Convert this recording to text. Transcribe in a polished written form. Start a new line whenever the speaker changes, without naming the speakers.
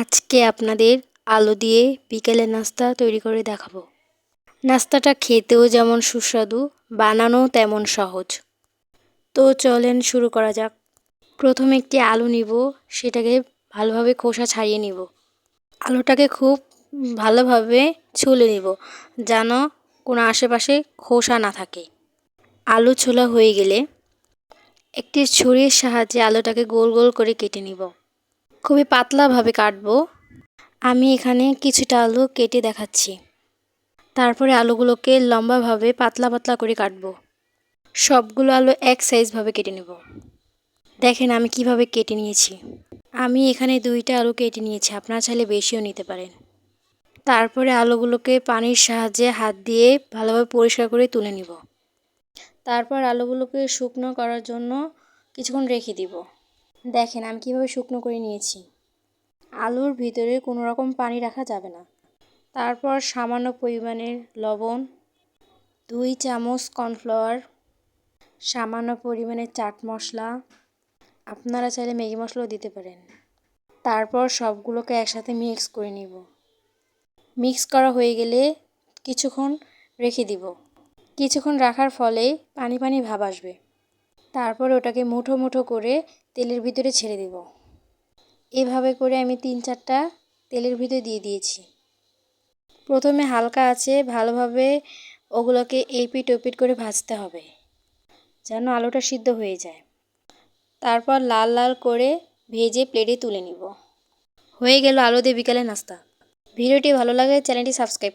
আজকে আপনাদের আলু দিয়ে বিকেলের নাস্তা তৈরি করে দেখাবো। নাস্তাটা খেতেও যেমন সুস্বাদু, বানানোও তেমন সহজ। তো চলেন শুরু করা যাক। প্রথমে একটি আলু নিব, সেটাকে ভালোভাবে খোসা ছাড়িয়ে নিব। আলুটাকে খুব ভালোভাবে ছুলে নিব, যেন কোনো আশেপাশে খোসা না থাকে। আলু ছোলা হয়ে গেলে একটি ছুরির সাহায্যে আলুটাকে গোল গোল করে কেটে নিব। খুবই পাতলাভাবে কাটবো। আমি এখানে কিছুটা আলু কেটে দেখাচ্ছি। তারপরে আলুগুলোকে লম্বাভাবে পাতলা পাতলা করে কাটবো। সবগুলো আলু এক সাইজভাবে কেটে নেব। দেখেন আমি কিভাবে কেটে নিয়েছি। আমি এখানে 2টা আলু কেটে নিয়েছি, আপনারা চাইলে বেশিও নিতে পারেন। তারপরে আলুগুলোকে পানির সাহায্যে হাত দিয়ে ভালোভাবে পরিষ্কার করে তুলে নিব। তারপর আলুগুলোকে শুকনো করার জন্য কিছুক্ষণ রেখে দিব। দেখেন আমি কিভাবে শুকনো করে নিয়েছি। আলুর ভিতরে কোনো রকম পানি রাখা যাবে না। তারপর সামান্য পরিমাণের লবণ, 2 চামচ কর্নফ্লাওয়ার, সামান্য পরিমাণের চাট মশলা, আপনারা চাইলে ম্যাগি মশলাও দিতে পারেন। তারপর সবগুলোকে একসাথে মিক্স করে নিব। মিক্স করা হয়ে গেলে কিছুক্ষণ রেখে দিব। কিছুক্ষণ রাখার ফলে পানি পানি ভাব আসবে। তারপর ওটাকে মুঠো মুঠো করে তেলের ভিতরে ছেড়ে দেব। এভাবে করে আমি 3-4টা তেলের ভিতরে দিয়ে দিয়েছি। প্রথমে হালকা আঁচে ভালোভাবে ওগুলোকে এপিট ওপিট করে ভাজতে হবে, যেন আলুটা সিদ্ধ হয়ে যায়। তারপর লাল লাল করে ভেজে প্লেটে তুলে নিব। হয়ে গেল আলু দিয়ে বিকালের নাস্তা। ভিডিওটি ভালো লাগলে চ্যানেলটি সাবস্ক্রাইব